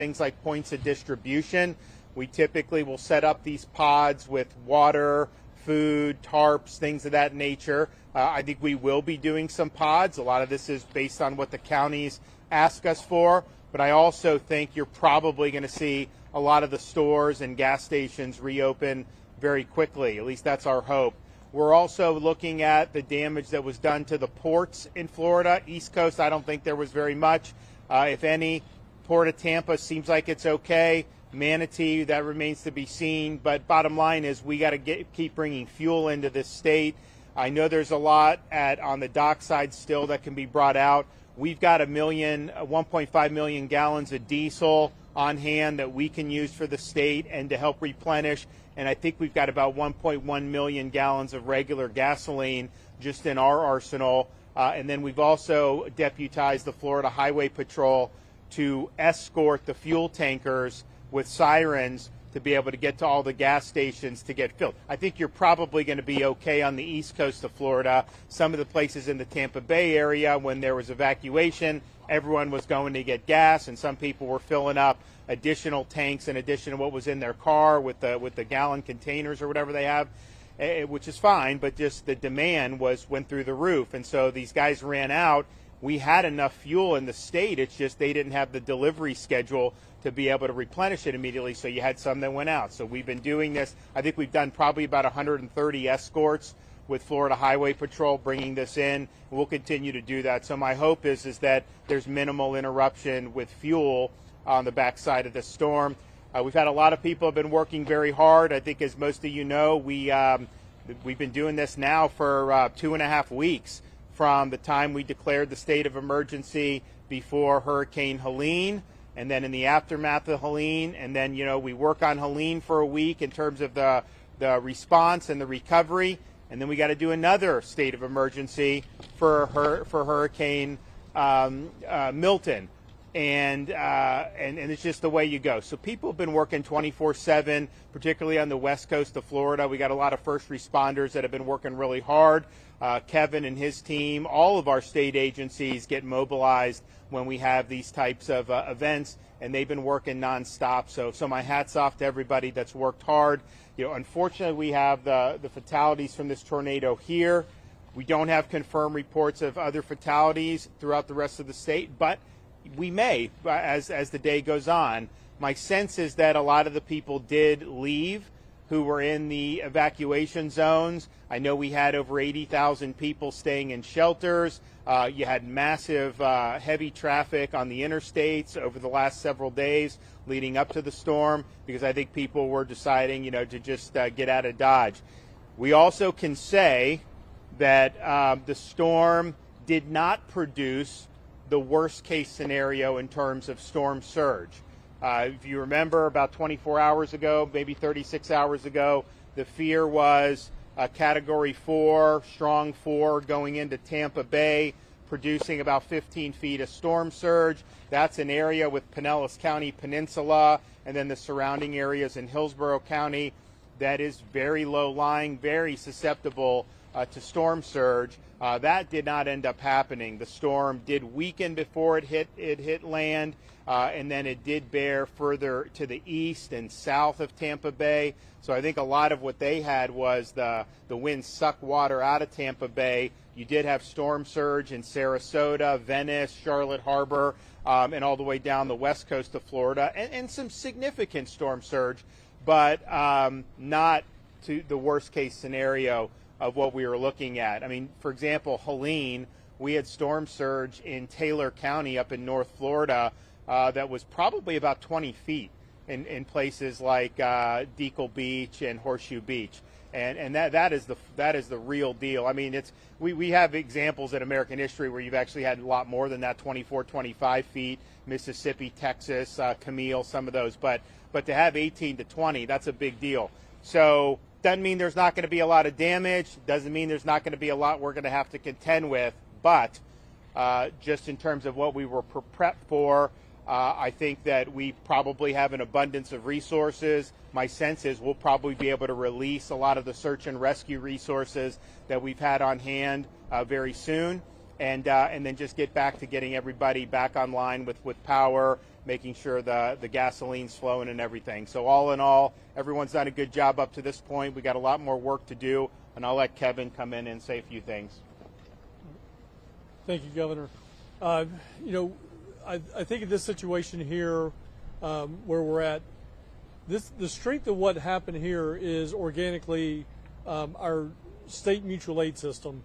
things like points of distribution. We typically will set up these pods with water, food, tarps, things of that nature. I think we will be doing some pods. A lot of this is based on what the counties ask us for. But I also think you're probably going to see a lot of the stores and gas stations reopen very quickly. At least that's our hope. We're also looking at the damage that was done to the ports in Florida. East Coast, I don't think there was very much, if any. Port of Tampa seems like it's okay. Manatee, that remains to be seen. But bottom line is we got to keep bringing fuel into this state. I know there's a lot on the dock side still that can be brought out. We've got 1.5 million gallons of diesel on hand that we can use for the state and to help replenish. And I think we've got about 1.1 million gallons of regular gasoline just in our arsenal. And then we've also deputized the Florida Highway Patrol to escort the fuel tankers with sirens to be able to get to all the gas stations to get filled. I think you're probably going to be okay on the east coast of Florida. Some of the places in the Tampa Bay area, when there was evacuation, everyone was going to get gas, and some people were filling up additional tanks in addition to what was in their car with the gallon containers or whatever they have, which is fine, but just the demand went through the roof. And so these guys ran out. We had enough fuel in the state. It's just they didn't have the delivery schedule to be able to replenish it immediately, so you had some that went out. So we've been doing this. I think we've done probably about 130 escorts with Florida Highway Patrol bringing this in. We'll continue to do that. So my hope is that there's minimal interruption with fuel on the backside of this storm. We've had a lot of people have been working very hard. I think, as most of you know, we've been doing this now for 2.5 weeks from the time we declared the state of emergency before Hurricane Helene, and then in the aftermath of Helene, and then, we work on Helene for a week in terms of the response and the recovery, and then we got to do another state of emergency for Hurricane Milton, and it's just the way you go. So people have been working 24/7, particularly on the west coast of Florida. We got a lot of first responders that have been working really hard. Kevin and his team, all of our state agencies get mobilized when we have these types of events, and they've been working nonstop. So my hat's off to everybody that's worked hard. Unfortunately, we have the fatalities from this tornado here. We don't have confirmed reports of other fatalities throughout the rest of the state, but we may as the day goes on. My sense is that a lot of the people did leave who were in the evacuation zones. I know we had over 80,000 people staying in shelters. You had massive heavy traffic on the interstates over the last several days leading up to the storm, because I think people were deciding, to just get out of Dodge. We also can say that the storm did not produce the worst case scenario in terms of storm surge. If you remember, about 24 hours ago, maybe 36 hours ago, the fear was Category 4, strong 4, going into Tampa Bay, producing about 15 feet of storm surge. That's an area with Pinellas County Peninsula and then the surrounding areas in Hillsborough County that is very low-lying, very susceptible to storm surge. That did not end up happening. The storm did weaken before it hit land, and then it did bear further to the east and south of Tampa Bay. So I think a lot of what they had was the wind sucked water out of Tampa Bay. You did have storm surge in Sarasota, Venice, Charlotte Harbor, and all the way down the west coast of Florida, and some significant storm surge, but not to the worst case scenario of what we were looking at. I mean, for example, Helene, we had storm surge in Taylor County up in North Florida that was probably about 20 feet in places like Deacle Beach and Horseshoe Beach. And that is the real deal. I mean, we have examples in American history where you've actually had a lot more than that, 24, 25 feet, Mississippi, Texas, Camille, some of those. But to have 18 to 20, that's a big deal. So doesn't mean there's not going to be a lot of damage. Doesn't mean there's not going to be a lot we're going to have to contend with. But just in terms of what we were prepped for, I think that we probably have an abundance of resources. My sense is we'll probably be able to release a lot of the search and rescue resources that we've had on hand very soon, and then just get back to getting everybody back online with power making sure the gasoline's flowing and everything. So all in all, everyone's done a good job up to this point. We got a lot more work to do, and I'll let Kevin come in and say a few things. Thank you, Governor. I think in this situation here, where we're at, the strength of what happened here is organically our state mutual aid system.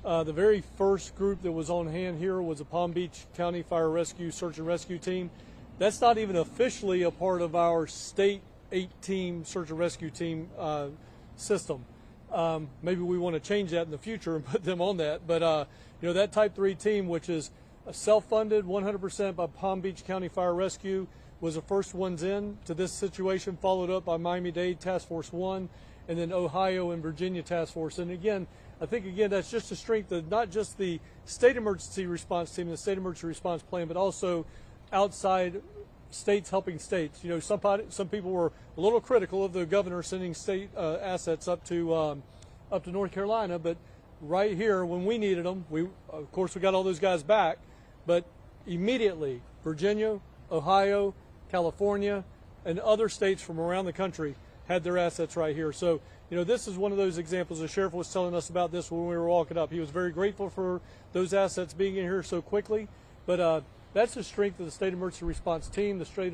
The very first group that was on hand here was a Palm Beach County Fire Rescue Search and Rescue Team. That's not even officially a part of our state 8-team search and rescue team system. Maybe we want to change that in the future and put them on that. But that Type 3 team, which is self-funded 100% by Palm Beach County Fire Rescue, was the first ones in to this situation, followed up by Miami-Dade Task Force 1, and then Ohio and Virginia Task Force. And again, I think that's just the strength of not just the state emergency response team and the state emergency response plan, but also outside states helping states. Some people were a little critical of the governor sending state assets up to North Carolina, but right here when we needed them, we got all those guys back, but immediately Virginia, Ohio, California, and other states from around the country had their assets right here. So, this is one of those examples. The sheriff was telling us about this when we were walking up. He was very grateful for those assets being in here so quickly. But that's the strength of the state emergency response team, the state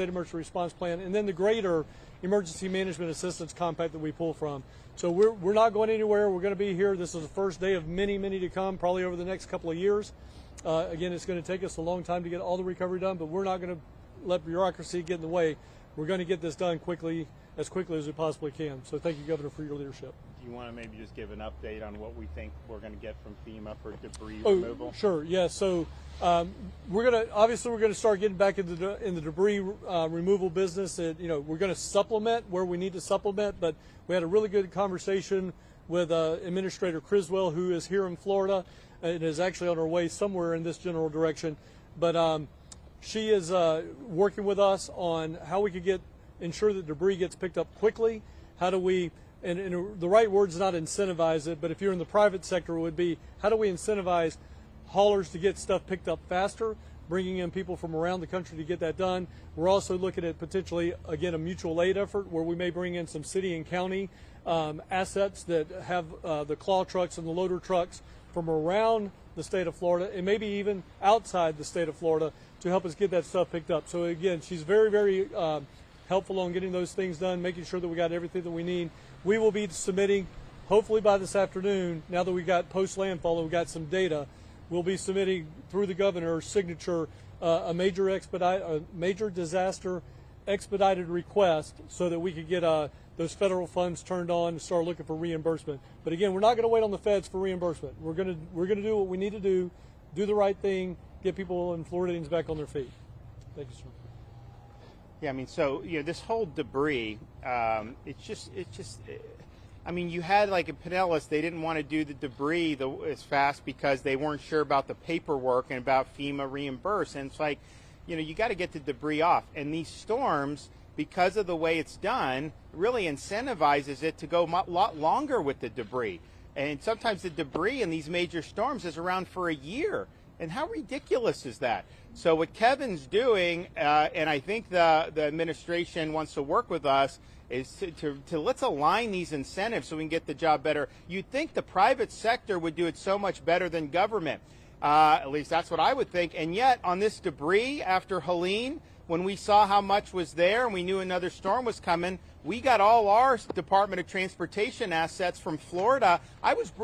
emergency response plan, and then the greater emergency management assistance compact that we pull from. So we're not going anywhere. We're going to be here. This is the first day of many, many to come, probably over the next couple of years. Again, it's going to take us a long time to get all the recovery done, but we're not going to let bureaucracy get in the way. We're going to get this done as quickly as we possibly can. So thank you, Governor, for your leadership. Do you want to maybe just give an update on what we think we're going to get from FEMA for debris removal? Sure. Yeah. So we're going to start getting back in the debris removal business. We're going to supplement where we need to supplement, but we had a really good conversation with Administrator Criswell, who is here in Florida and is actually on her way somewhere in this general direction. But she is working with us on how we could ensure that debris gets picked up quickly. How do we, and the right word is not incentivize it, but if you're in the private sector, it would be how do we incentivize haulers to get stuff picked up faster, bringing in people from around the country to get that done. We're also looking at potentially, again, a mutual aid effort where we may bring in some city and county assets that have the claw trucks and the loader trucks from around the state of Florida and maybe even outside the state of Florida to help us get that stuff picked up. So again, she's very, very helpful on getting those things done, making sure that we got everything that we need. We will be submitting, hopefully by this afternoon, now that we got post-landfall and we got some data, we'll be submitting through the governor's signature a major disaster expedited request so that we could get those federal funds turned on and start looking for reimbursement. But again, we're not going to wait on the feds for reimbursement. We're going to do what we need to do the right thing, get people in Floridians back on their feet. Thank you, sir. Yeah, this whole debris, you had like in Pinellas, they didn't want to do the debris as fast because they weren't sure about the paperwork and about FEMA reimburse. And it's like, you got to get the debris off. And these storms, because of the way it's done, really incentivizes it to go a lot longer with the debris. And sometimes the debris in these major storms is around for a year. And how ridiculous is that? So what Kevin's doing, and I think the administration wants to work with us, is to let's align these incentives so we can get the job better. You'd think the private sector would do it so much better than government. At least that's what I would think. And yet on this debris after Helene, when we saw how much was there and we knew another storm was coming, we got all our Department of Transportation assets from Florida.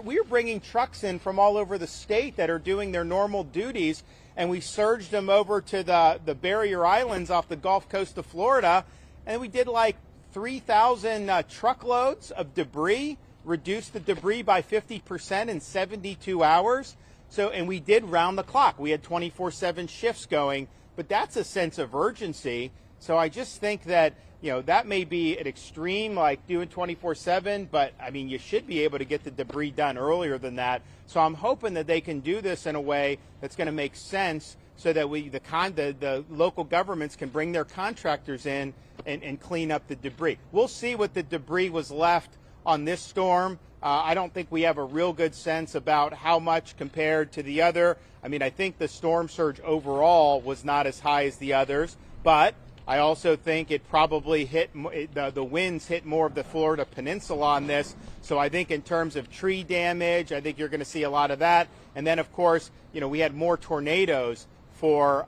We were bringing trucks in from all over the state that are doing their normal duties, and we surged them over to the barrier islands off the Gulf Coast of Florida, and we did like 3,000 truckloads of debris, reduced the debris by 50% in 72 hours. So, and we did round the clock. We had 24/7 shifts going, but that's a sense of urgency. So I just think that, that may be an extreme, like doing 24/7, but you should be able to get the debris done earlier than that. So I'm hoping that they can do this in a way that's going to make sense so that the local governments can bring their contractors in and clean up the debris. We'll see what the debris was left on this storm. I don't think we have a real good sense about how much compared to the other. I mean, I think the storm surge overall was not as high as the others, but I also think it probably hit, the winds hit more of the Florida Peninsula on this. So I think in terms of tree damage, I think you're going to see a lot of that. And then, of course, you know, we had more tornadoes for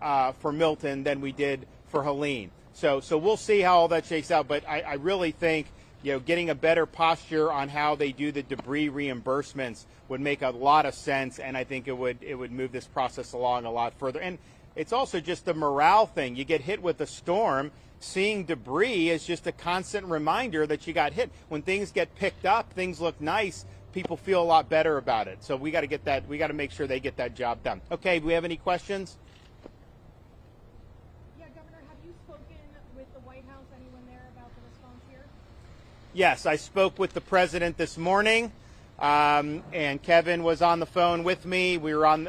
Milton than we did for Helene. So we'll see how all that shakes out. But I really think, you know, getting a better posture on how they do the debris reimbursements would make a lot of sense, and I think it would move this process along a lot further. And it's also just a morale thing. You get hit with a storm, seeing debris is just a constant reminder that you got hit. When things get picked up, things look nice, people feel a lot better about it. So we got to get that. We got to make sure they get that job done. Okay, do we have any questions? Yeah, Governor, have you spoken with the White House? Anyone there about the response here? Yes, I spoke with the president this morning, and Kevin was on the phone with me. We were on,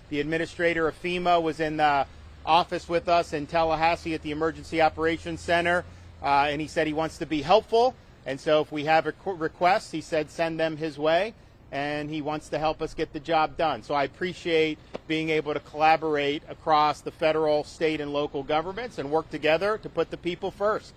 the administrator of FEMA was in the office with us in Tallahassee at the Emergency Operations Center, and he said he wants to be helpful. And so if we have requests, he said send them his way, and he wants to help us get the job done. So I appreciate being able to collaborate across the federal, state, and local governments and work together to put the people first.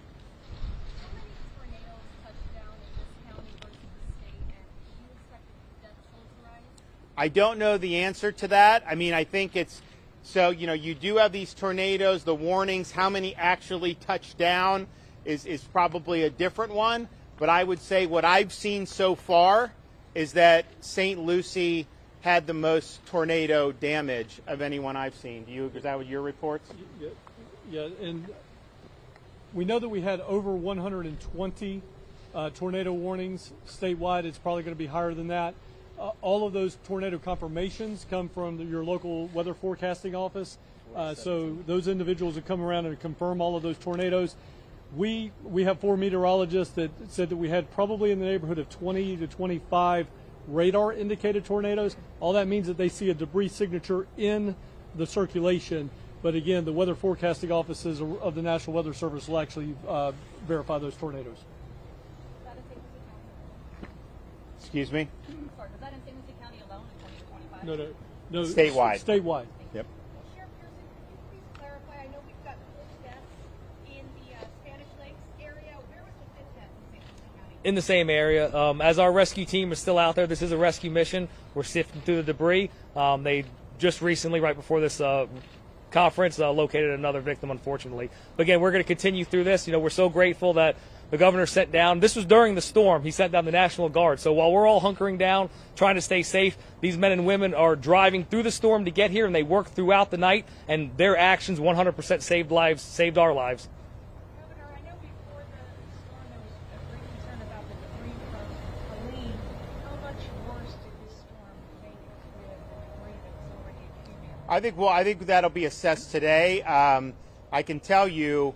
I don't know the answer to that. I mean, I think it's, so, you know, you do have these tornadoes, the warnings, how many actually touch down is probably a different one. But I would say what I've seen so far is that St. Lucie had the most tornado damage of anyone I've seen. Is that what your reports? Yeah, and we know that we had over 120 tornado warnings statewide. It's probably going to be higher than that. All of those tornado confirmations come from your local weather forecasting office. So those individuals that come around and confirm all of those tornadoes. We have 4 meteorologists that said that we had probably in the neighborhood of 20 to 25 radar indicated tornadoes. All that means that they see a debris signature in the circulation. But again, the weather forecasting offices of the National Weather Service will actually verify those tornadoes. Excuse me? Sorry, was that in St. Lucie County alone in 2025? No. Statewide. Statewide. Yep. Sheriff Pearson, could you please clarify? I know we've got 4 deaths in the Spanish Lakes area. Where was the 5th death in St. Lucie County? In the same area. As our rescue team is still out there, this is a rescue mission. We're sifting through the debris. They just recently, right before this conference, located another victim, unfortunately. But again, we're going to continue through this. You know, we're so grateful that the governor sent down, this was during the storm, he sent down the National Guard. So while we're all hunkering down, trying to stay safe, these men and women are driving through the storm to get here, and they worked throughout the night, and their actions 100% saved lives, saved our lives. Governor, I know before the storm there was a great concern about the debris from Helene. How much worse did this storm make the debris that was already accumulated? I think that'll be assessed today. I can tell you,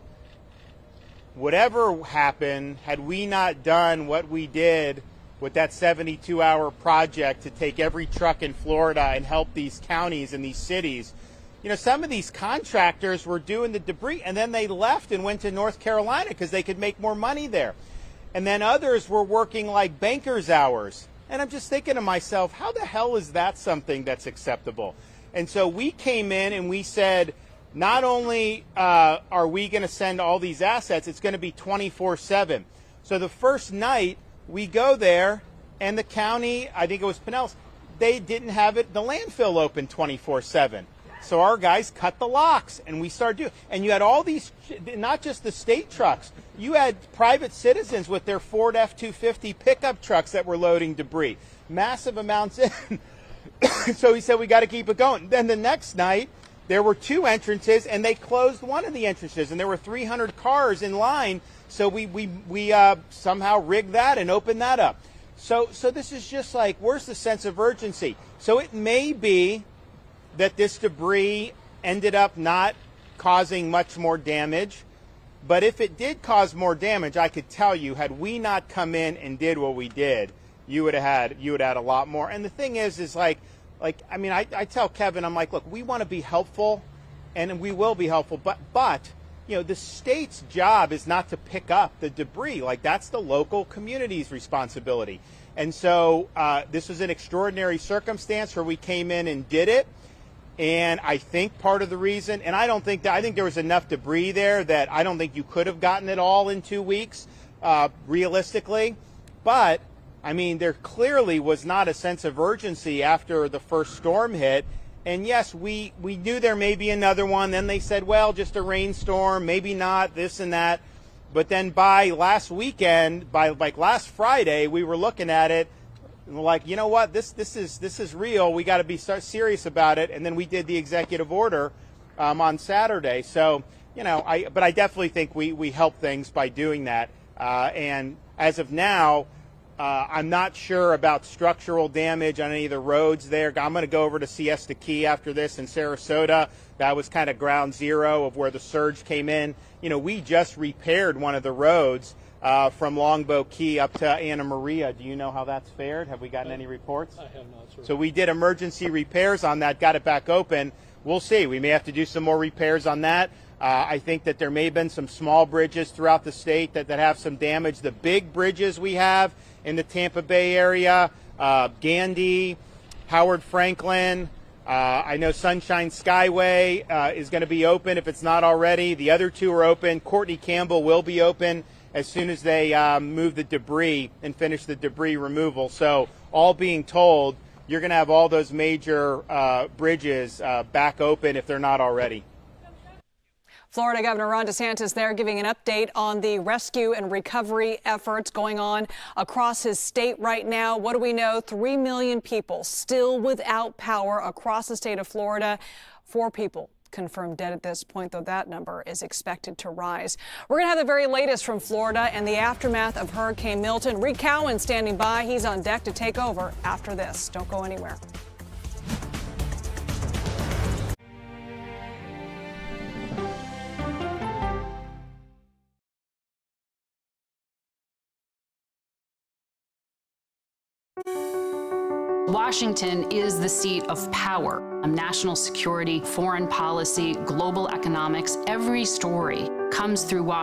whatever happened, had we not done what we did with that 72-hour project to take every truck in Florida and help these counties and these cities, you know, some of these contractors were doing the debris and then they left and went to North Carolina because they could make more money there. And then others were working like banker's hours. And I'm just thinking to myself, how the hell is that something that's acceptable? And so we came in and we said, not only are we going to send all these assets, it's going to be 24/7. So the first night we go there, and the county, I think it was Pinellas, they didn't have the landfill open 24/7. So our guys cut the locks, and we started doing. And you had all these, not just the state trucks, you had private citizens with their Ford F-250 pickup trucks that were loading debris, massive amounts in. So he said we got to keep it going. Then the next night, there were 2 entrances, and they closed one of the entrances, and there were 300 cars in line. So we somehow rigged that and opened that up. So this is just like, where's the sense of urgency? So it may be that this debris ended up not causing much more damage, but if it did cause more damage, I could tell you, had we not come in and did what we did, you would have had a lot more. And the thing is like. I mean, I tell Kevin, I'm like, look, we want to be helpful, and we will be helpful, but the state's job is not to pick up the debris. Like, that's the local community's responsibility. And so this was an extraordinary circumstance where we came in and did it. And I think part of the reason, and I think there was enough debris there that I don't think you could have gotten it all in 2 weeks, realistically. But, I mean, there clearly was not a sense of urgency after the first storm hit. And yes, we knew there may be another one. Then they said, well, just a rainstorm, maybe not, this and that. But then by last weekend, by like last Friday, we were looking at it and we're like, you know what, this is real. We got to be serious about it. And then we did the executive order on Saturday. So, but I definitely think we help things by doing that. And as of now, I'm not sure about structural damage on any of the roads there. I'm going to go over to Siesta Key after this in Sarasota. That was kind of ground zero of where the surge came in. We just repaired one of the roads from Longboat Key up to Anna Maria. Do you know how that's fared? Have we gotten any reports? I have not, sir. So we did emergency repairs on that, got it back open. We'll see. We may have to do some more repairs on that. I think that there may have been some small bridges throughout the state that have some damage. The big bridges we have in the Tampa Bay area, Gandy, Howard Franklin, I know Sunshine Skyway is going to be open if it's not already. The other two are open. Courtney Campbell will be open as soon as they move the debris and finish the debris removal. So all being told, you're going to have all those major bridges back open if they're not already. Florida Governor Ron DeSantis there giving an update on the rescue and recovery efforts going on across his state right now. What do we know? 3 million people still without power across the state of Florida. 4 people confirmed dead at this point, though that number is expected to rise. We're going to have the very latest from Florida and the aftermath of Hurricane Milton. Reed Cowan standing by. He's on deck to take over after this. Don't go anywhere. Washington is the seat of power. National security, foreign policy, global economics, every story comes through Washington.